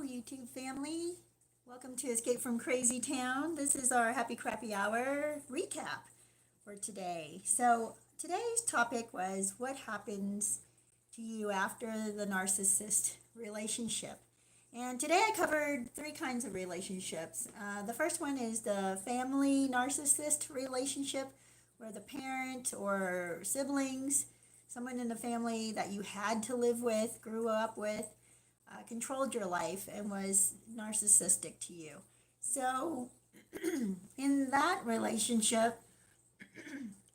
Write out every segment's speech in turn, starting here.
YouTube family. Welcome to Escape from Crazytown. This is our Happy Crappy Hour recap for today. So, today's topic was what happens to you after the narcissist relationship. And today I covered three kinds of relationships. The first one is the family narcissist relationship, where the parent or siblings, someone in the family that you had to live with, grew up with, controlled your life and was narcissistic to you. So, in that relationship,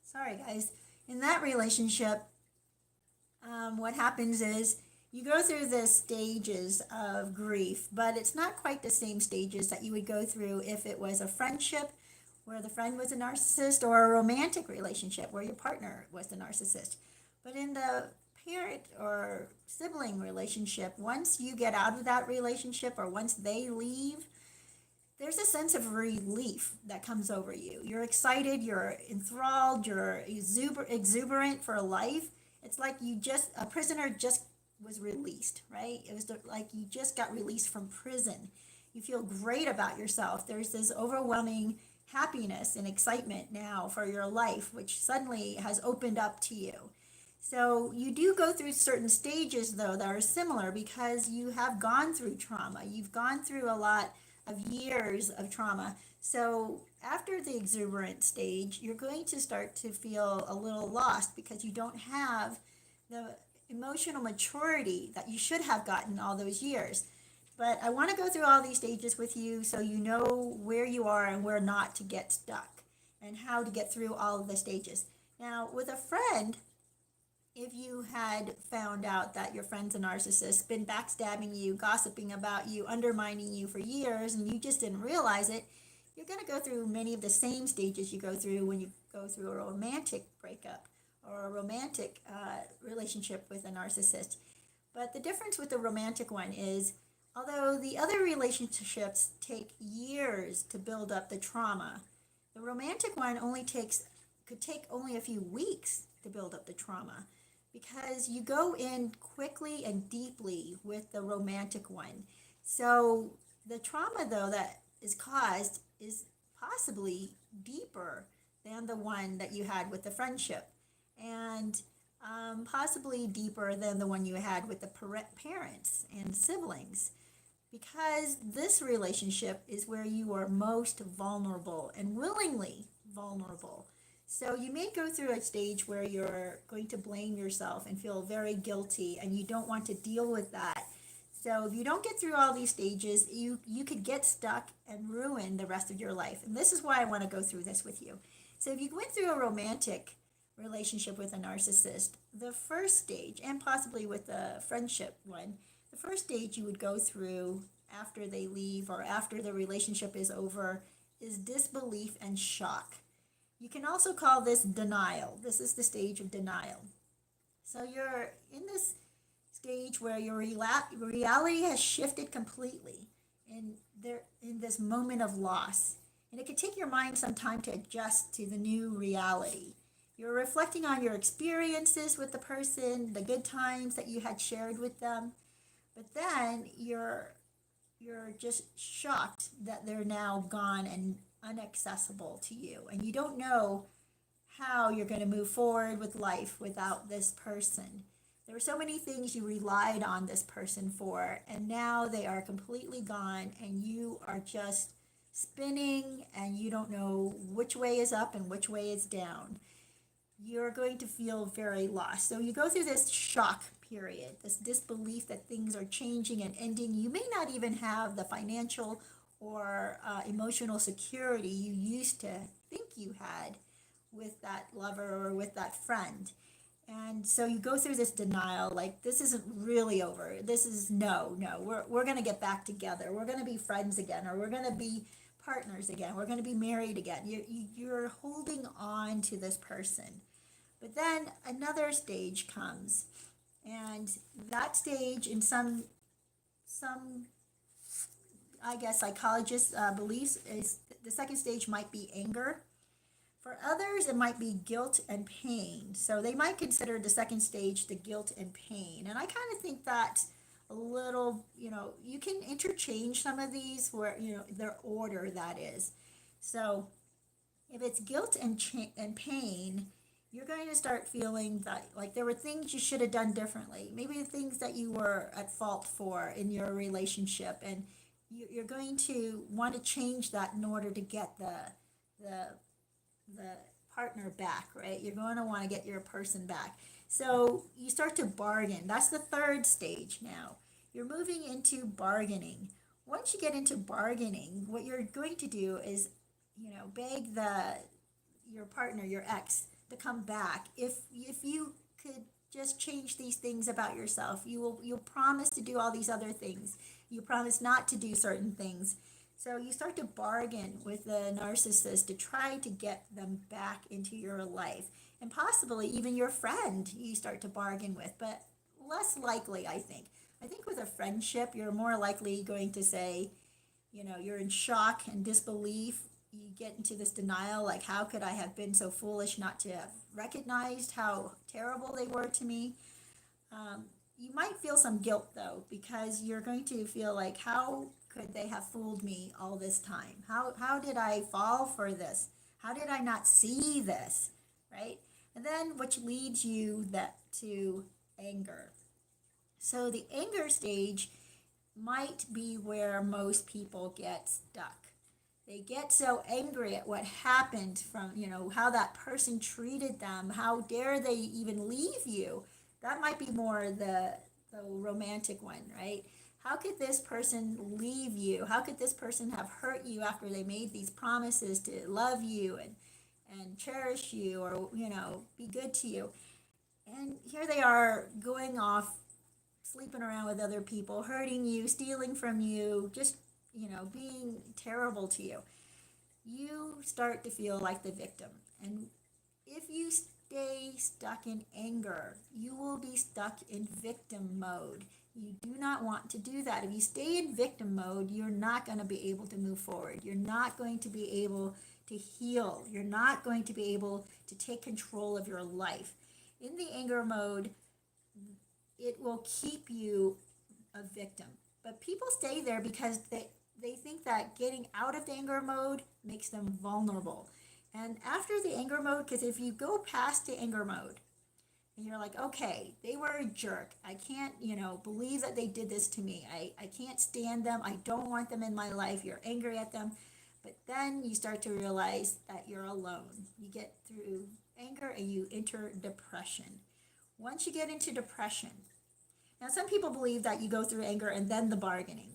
sorry guys, in that relationship, what happens is you go through the stages of grief, but it's not quite the same stages that you would go through if it was a friendship where the friend was a narcissist or a romantic relationship where your partner was the narcissist. But in the parent or sibling relationship, once you get out of that relationship or once they leave, there's a sense of relief that comes over you. You're excited, you're enthralled, you're exuberant for life. It's like a prisoner just was released, right? It was like you just got released from prison. You feel great about yourself. There's this overwhelming happiness and excitement now for your life, which suddenly has opened up to you. So you do go through certain stages, though, that are similar because you have gone through trauma. You've gone through a lot of years of trauma. So after the exuberant stage, you're going to start to feel a little lost because you don't have the emotional maturity that you should have gotten all those years. But I want to go through all these stages with you so you know where you are and where not to get stuck and how to get through all of the stages. Now, with a friend, if you had found out that your friend's a narcissist, been backstabbing you, gossiping about you, undermining you for years, and you just didn't realize it, you're going to go through many of the same stages you go through when you go through a romantic breakup or a romantic relationship with a narcissist. But the difference with the romantic one is, although the other relationships take years to build up the trauma, the romantic one could take only a few weeks to build up the trauma, because you go in quickly and deeply with the romantic one. So the trauma, though, that is caused is possibly deeper than the one that you had with the friendship, and possibly deeper than the one you had with the parents and siblings, because this relationship is where you are most vulnerable and willingly vulnerable. So you may go through a stage where you're going to blame yourself and feel very guilty and you don't want to deal with that. So if you don't get through all these stages, you could get stuck and ruin the rest of your life. And this is why I want to go through this with you. So if you went through a romantic relationship with a narcissist, the first stage, and possibly with a friendship one, the first stage you would go through after they leave or after the relationship is over is disbelief and shock. You can also call this denial. This is the stage of denial. So you're in this stage where your reality has shifted completely in this moment of loss. And it can take your mind some time to adjust to the new reality. You're reflecting on your experiences with the person, the good times that you had shared with them, but then you're just shocked that they're now gone and inaccessible to you, and you don't know how you're going to move forward with life without this person. There were so many things you relied on this person for, and now they are completely gone, and you are just spinning, and you don't know which way is up and which way is down. You're going to feel very lost. So you go through this shock period, this disbelief that things are changing and ending. You may not even have the financial or emotional security you used to think you had with that lover or with that friend. And so you go through this denial, like, this isn't really over. This is no, we're going to get back together. We're going to be friends again, or we're going to be partners again. We're going to be married again. You're holding on to this person. But then another stage comes, and that stage, in some I guess psychologists' beliefs, is the second stage might be anger. For others, it might be guilt and pain. So they might consider the second stage the guilt and pain. And I kind of think that a little, you can interchange some of these where, their order that is. So if it's guilt and pain, you're going to start feeling that like there were things you should have done differently. Maybe the things that you were at fault for in your relationship, and you're going to want to change that in order to get the the partner back, right? You're going to want to get your person back. So you start to bargain. That's the third stage now. You're moving into bargaining. Once you get into bargaining, what you're going to do is, beg your partner, your ex, to come back. If you could just change these things about yourself, you'll promise to do all these other things. You promise not to do certain things. So you start to bargain with the narcissist to try to get them back into your life. And possibly even your friend you start to bargain with, but less likely, I think. I think with a friendship, you're more likely going to say, you're in shock and disbelief. You get into this denial, like, how could I have been so foolish not to have recognized how terrible they were to me? You might feel some guilt, though, because you're going to feel like, how could they have fooled me all this time? How did I fall for this? How did I not see this, right? And then which leads you to anger. So the anger stage might be where most people get stuck. They get so angry at what happened from, how that person treated them. How dare they even leave you? That might be more the romantic one, right? How could this person leave you? How could this person have hurt you after they made these promises to love you and cherish you, or, be good to you? And here they are going off, sleeping around with other people, hurting you, stealing from you, just, being terrible to you. You start to feel like the victim. And if you stay stuck in anger, you will be stuck in victim mode. You do not want to do that. If you stay in victim mode, you're not going to be able to move forward. You're not going to be able to heal. You're not going to be able to take control of your life. In the anger mode, it will keep you a victim. But people stay there because they think that getting out of the anger mode makes them vulnerable. And after the anger mode, because if you go past the anger mode, and you're like, okay, they were a jerk. I can't, believe that they did this to me. I can't stand them. I don't want them in my life. You're angry at them. But then you start to realize that you're alone. You get through anger and you enter depression. Once you get into depression, now some people believe that you go through anger and then the bargaining.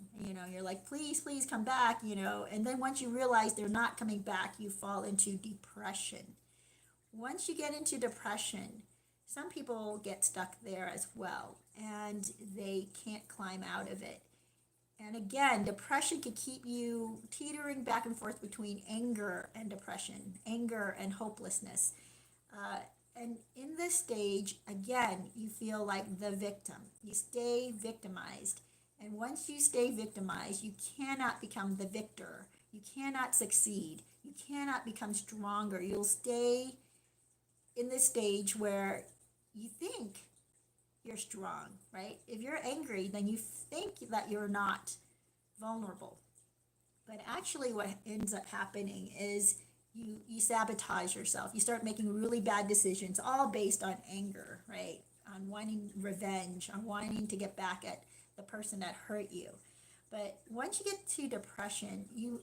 You're like, please, please come back, and then once you realize they're not coming back, you fall into depression. Once you get into depression, some people get stuck there as well, and they can't climb out of it. And again, depression can keep you teetering back and forth between anger and depression, anger and hopelessness. And in this stage, again, you feel like the victim. You stay victimized. And once you stay victimized, you cannot become the victor. You cannot succeed. You cannot become stronger. You'll stay in this stage where you think you're strong, right? If you're angry, then you think that you're not vulnerable. But actually what ends up happening is you sabotage yourself. You start making really bad decisions, all based on anger, right? On wanting revenge, on wanting to get back at the person that hurt you. But once you get to depression, you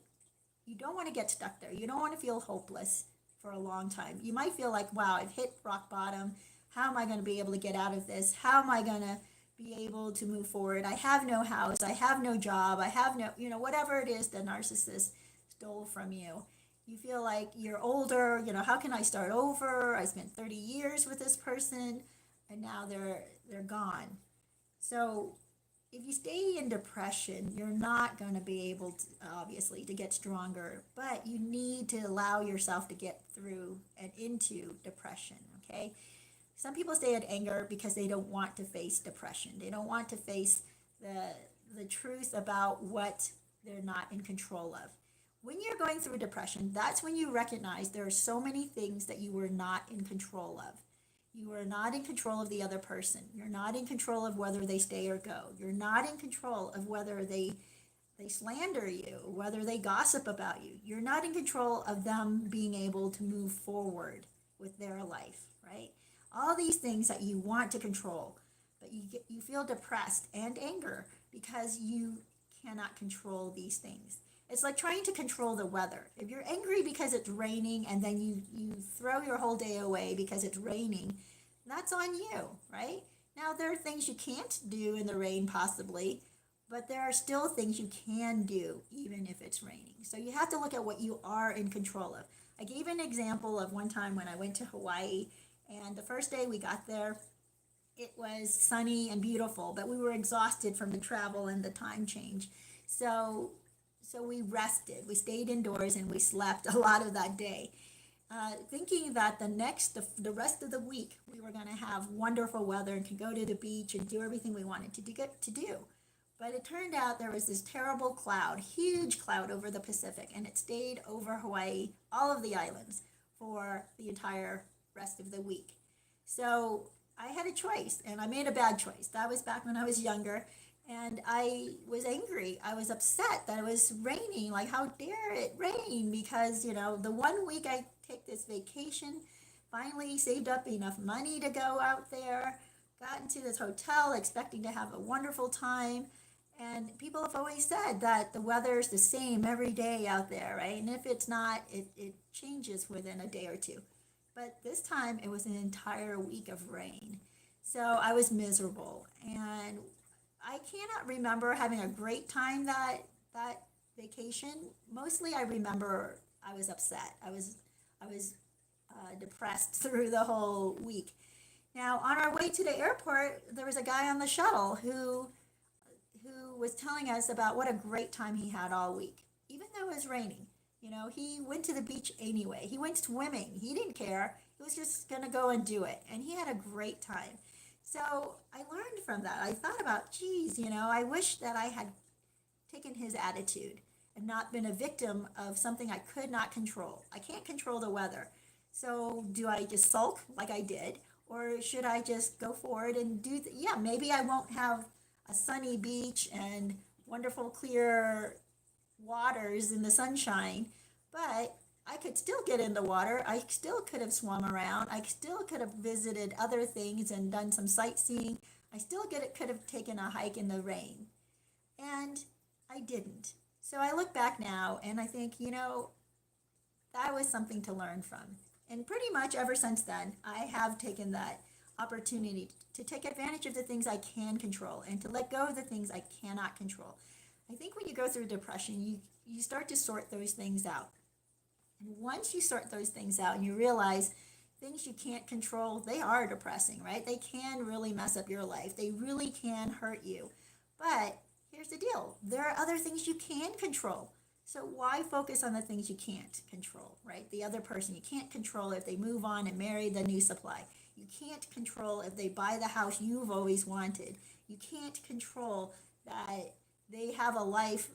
don't want to get stuck there. You don't want to feel hopeless for a long time. You might feel like, wow, I've hit rock bottom. How am I going to be able to get out of this? How am I going to be able to move forward? I have no house. I have no job. I have no, whatever it is the narcissist stole from you. You feel like you're older. How can I start over? I spent 30 years with this person and now they're gone. So if you stay in depression, you're not going to be able to, obviously, to get stronger, but you need to allow yourself to get through and into depression, okay? Some people stay in anger because they don't want to face depression. They don't want to face the truth about what they're not in control of. When you're going through depression, that's when you recognize there are so many things that you were not in control of. You are not in control of the other person. You're not in control of whether they stay or go. You're not in control of whether they slander you, whether they gossip about you. You're not in control of them being able to move forward with their life, right? All these things that you want to control, but you feel depressed and anger because you cannot control these things. It's like trying to control the weather. If you're angry because it's raining and then you throw your whole day away because it's raining, that's on you, right? Now, there are things you can't do in the rain possibly, but there are still things you can do even if it's raining. So you have to look at what you are in control of. I gave an example of one time when I went to Hawaii, and the first day we got there, it was sunny and beautiful, but we were exhausted from the travel and the time change. So we rested. We stayed indoors and we slept a lot of that day, thinking that the rest of the week we were going to have wonderful weather and could go to the beach and do everything we wanted to do. But it turned out there was this terrible cloud, huge cloud over the Pacific, and it stayed over Hawaii, all of the islands, for the entire rest of the week. So I had a choice, and I made a bad choice. That was back when I was younger, and I was angry. I was upset that it was raining. Like, how dare it rain? Because, the one week I take this vacation, finally saved up enough money to go out there, got into this hotel expecting to have a wonderful time. And people have always said that the weather is the same every day out there, right? And if it's not, it changes within a day or two. But this time it was an entire week of rain. So I was miserable. And I cannot remember having a great time that vacation. Mostly I remember I was upset. I was depressed through the whole week. Now, on our way to the airport, there was a guy on the shuttle who was telling us about what a great time he had all week, even though it was raining. He went to the beach anyway. He went swimming. He didn't care. He was just going to go and do it. And he had a great time. So I learned from that. I thought about, geez, I wish that I had taken his attitude and not been a victim of something I could not control. I can't control the weather. So do I just sulk like I did? Or should I just go forward and maybe I won't have a sunny beach and wonderful clear waters in the sunshine, but I could still get in the water. I still could have swum around. I still could have visited other things and done some sightseeing. I still could have taken a hike in the rain. And I didn't. So I look back now and I think, that was something to learn from. And pretty much ever since then, I have taken that opportunity to take advantage of the things I can control and to let go of the things I cannot control. I think when you go through depression, you start to sort those things out. And once you sort those things out and you realize things you can't control, they are depressing, right? They can really mess up your life. They really can hurt you. But here's the deal. There are other things you can control. So why focus on the things you can't control, right? The other person, you can't control if they move on and marry the new supply. You can't control if they buy the house you've always wanted. You can't control that they have a life,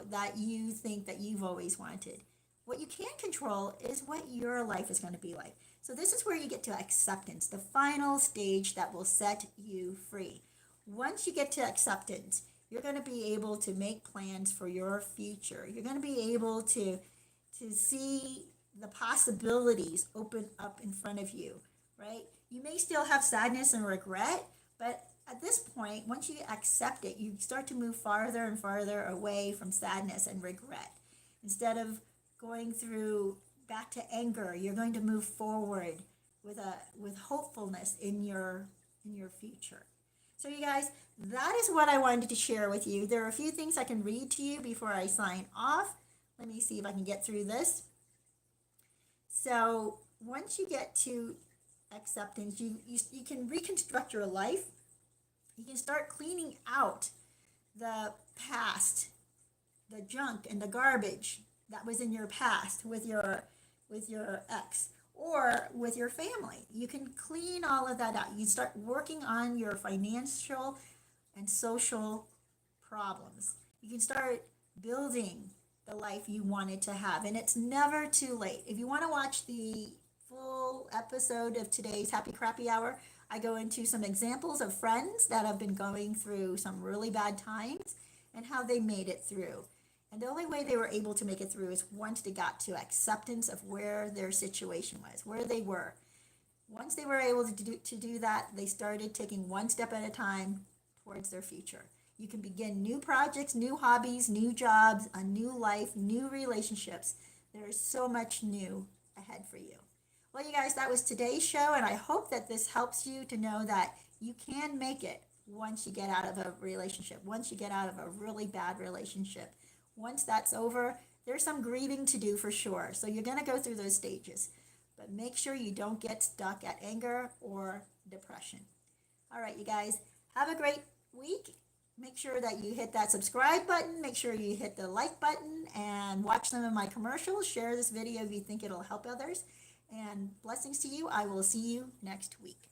that you think that you've always wanted. What you can control is what your life is going to be like. So this is where you get to acceptance, the final stage that will set you free. Once you get to acceptance, you're going to be able to make plans for your future. You're going to be able to see the possibilities open up in front of you, right? You may still have sadness and regret, but at this point, once you accept it, you start to move farther and farther away from sadness and regret. Instead of going through back to anger, you're going to move forward with hopefulness in your future. So you guys, that is what I wanted to share with you. There are a few things I can read to you before I sign off. Let me see if I can get through this. So once you get to acceptance, you can reconstruct your life. You can start cleaning out the past, the junk and the garbage that was in your past with your ex or with your family. You can clean all of that out. You can start working on your financial and social problems. You can start building the life you wanted to have, and it's never too late. If you want to watch the full full episode of today's Happy Crappy Hour, I go into some examples of friends that have been going through some really bad times and how they made it through. And the only way they were able to make it through is once they got to acceptance of where their situation was, where they were. Once they were able to do that, they started taking one step at a time towards their future. You can begin new projects, new hobbies, new jobs, a new life, new relationships. There is so much new ahead for you. Well, you guys, that was today's show, and I hope that this helps you to know that you can make it once you get out of a relationship, once you get out of a really bad relationship. Once that's over, there's some grieving to do for sure. So you're going to go through those stages, but make sure you don't get stuck at anger or depression. All right, you guys, have a great week. Make sure that you hit that subscribe button. Make sure you hit the like button and watch some of my commercials. Share this video if you think it'll help others. And blessings to you. I will see you next week.